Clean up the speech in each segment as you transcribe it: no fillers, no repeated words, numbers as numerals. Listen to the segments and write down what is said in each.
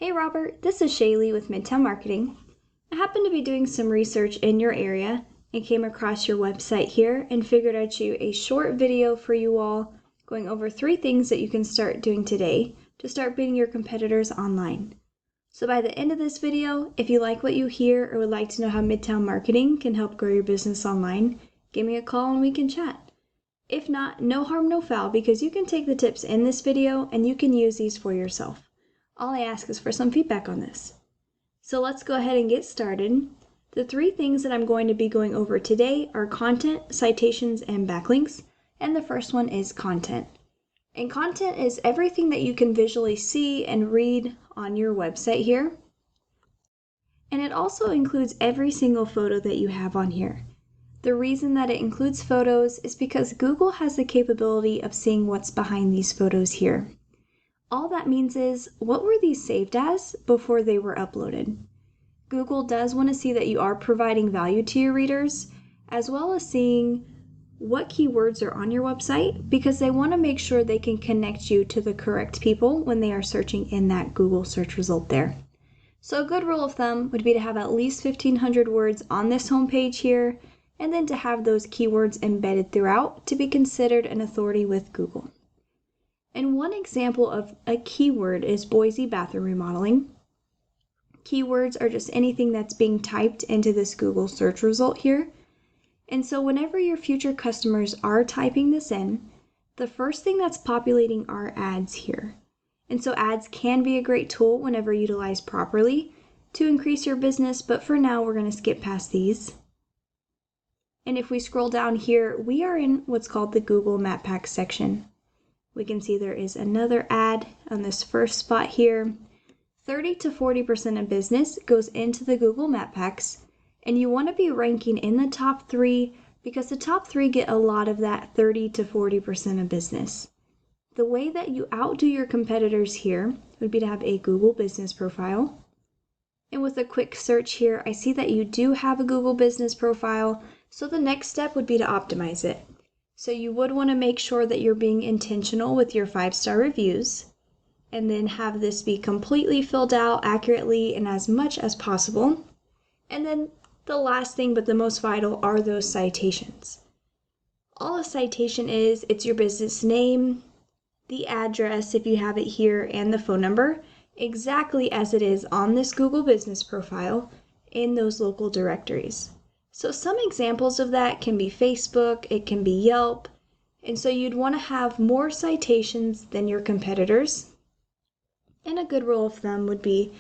Hey Robert, this is Shaelee with Midtown Marketing. I happened to be doing some research in your area and came across your website here and figured I'd shoot a short video for you all going over 3 things that you can start doing today to start beating your competitors online. So by the end of this video, if you like what you hear or would like to know how Midtown Marketing can help grow your business online, give me a call and we can chat. If not, no harm, no foul, because you can take the tips in this video and you can use these for yourself. All I ask is for some feedback on this. So let's go ahead and get started. The 3 things that I'm going to be going over today are content, citations, and backlinks. And the first one is content. And content is everything that you can visually see and read on your website here. And it also includes every single photo that you have on here. The reason that it includes photos is because Google has the capability of seeing what's behind these photos here. All that means is, what were these saved as before they were uploaded? Google does want to see that you are providing value to your readers, as well as seeing what keywords are on your website, because they want to make sure they can connect you to the correct people when they are searching in that Google search result there. So a good rule of thumb would be to have at least 1,500 words on this homepage here, and then to have those keywords embedded throughout to be considered an authority with Google. And one example of a keyword is Boise Bathroom Remodeling. Keywords are just anything that's being typed into this Google search result here. And so whenever your future customers are typing this in, the first thing that's populating are ads here. And so ads can be a great tool whenever utilized properly to increase your business, but for now we're going to skip past these. And if we scroll down here, we are in what's called the Google Map Pack section. We can see there is another ad on this first spot here. 30 to 40% of business goes into the Google Map Packs, and you want to be ranking in the top 3 because the top 3 get a lot of that 30 to 40% of business. The way that you outdo your competitors here would be to have a Google business profile. And with a quick search here, I see that you do have a Google business profile, so the next step would be to optimize it. So you would want to make sure that you're being intentional with your 5-star reviews, and then have this be completely filled out accurately and as much as possible. And then the last thing, but the most vital, are those citations. All a citation is, it's your business name, the address if you have it here, and the phone number, exactly as it is on this Google business profile in those local directories. So some examples of that can be Facebook, it can be Yelp, and so you'd want to have more citations than your competitors. And a good rule of thumb would be,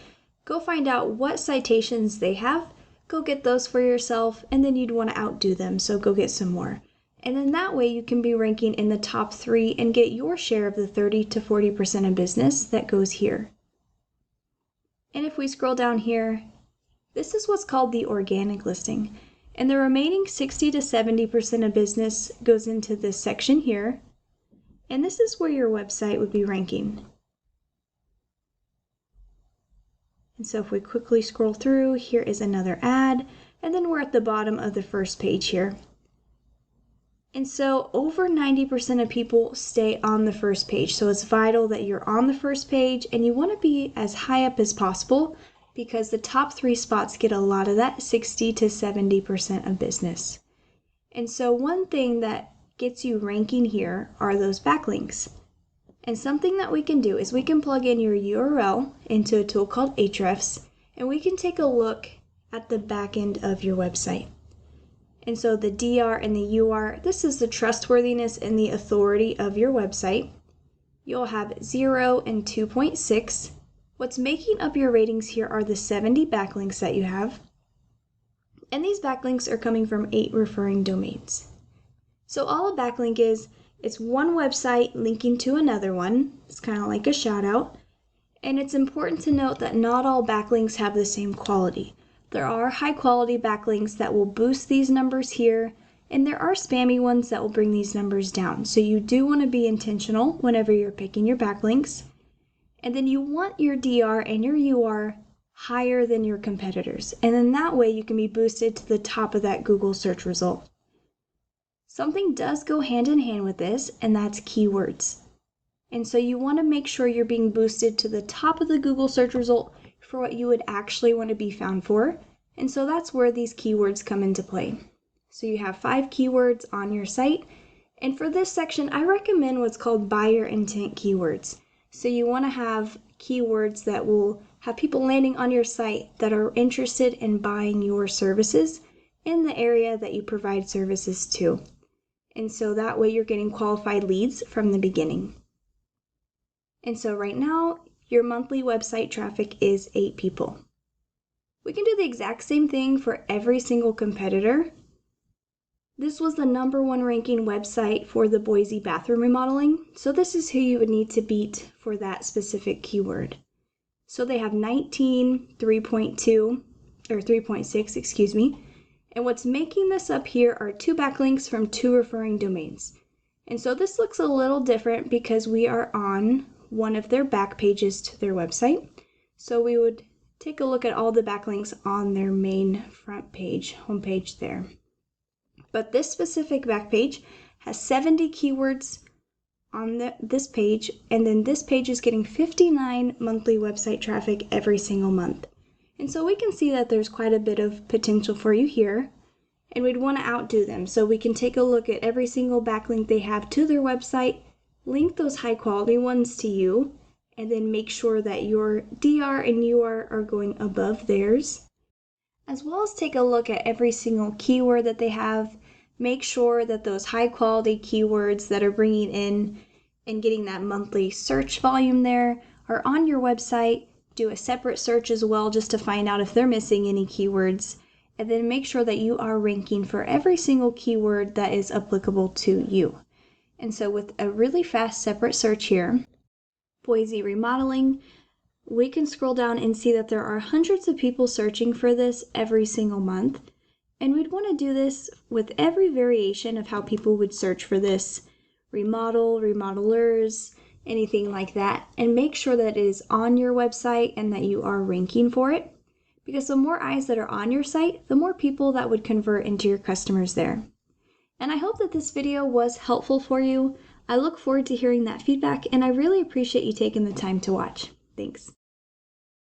go find out what citations they have, go get those for yourself, and then you'd want to outdo them, so go get some more. And then that way you can be ranking in the top 3 and get your share of the 30 to 40% of business that goes here. And if we scroll down here, this is what's called the organic listing. And the remaining 60 to 70% of business goes into this section here. And this is where your website would be ranking. And so if we quickly scroll through, here is another ad, and then we're at the bottom of the first page here. And so over 90% of people stay on the first page. So it's vital that you're on the first page, and you want to be as high up as possible, because the top 3 spots get a lot of that 60 to 70% of business. And so one thing that gets you ranking here are those backlinks. And something that we can do is we can plug in your URL into a tool called Ahrefs, and we can take a look at the back end of your website. And so the DR and the UR, this is the trustworthiness and the authority of your website. You'll have 0 and 2.6. What's making up your ratings here are the 70 backlinks that you have. And these backlinks are coming from 8 referring domains. So all a backlink is, it's one website linking to another one. It's kind of like a shout out. And it's important to note that not all backlinks have the same quality. There are high quality backlinks that will boost these numbers here, and there are spammy ones that will bring these numbers down. So you do want to be intentional whenever you're picking your backlinks. And then you want your DR and your UR higher than your competitors. And then that way you can be boosted to the top of that Google search result. Something does go hand in hand with this, and that's keywords. And so you want to make sure you're being boosted to the top of the Google search result for what you would actually want to be found for. And so that's where these keywords come into play. So you have 5 keywords on your site. And for this section, I recommend what's called buyer intent keywords. So you want to have keywords that will have people landing on your site that are interested in buying your services in the area that you provide services to. And so that way you're getting qualified leads from the beginning. And so right now, your monthly website traffic is 8 people. We can do the exact same thing for every single competitor. This was the #1 ranking website for the Boise Bathroom Remodeling, so this is who you would need to beat for that specific keyword. So they have 19, 3.2, or 3.6, excuse me, and what's making this up here are 2 backlinks from 2 referring domains. And so this looks a little different because we are on one of their back pages to their website. So we would take a look at all the backlinks on their main front page, homepage there. But this specific back page has 70 keywords on this page, and then this page is getting 59 monthly website traffic every single month. And so we can see that there's quite a bit of potential for you here, and we'd want to outdo them. So we can take a look at every single backlink they have to their website, link those high quality ones to you, and then make sure that your DR and UR are going above theirs, as well as take a look at every single keyword that they have. Make sure that those high quality keywords that are bringing in and getting that monthly search volume there are on your website. Do a separate search as well just to find out if they're missing any keywords, and then make sure that you are ranking for every single keyword that is applicable to you. And so with a really fast separate search here, Boise Remodeling, we can scroll down and see that there are hundreds of people searching for this every single month. And we'd want to do this with every variation of how people would search for this: remodel, remodelers, anything like that, and make sure that it is on your website and that you are ranking for it. Because the more eyes that are on your site, the more people that would convert into your customers there. And I hope that this video was helpful for you. I look forward to hearing that feedback, and I really appreciate you taking the time to watch. Thanks.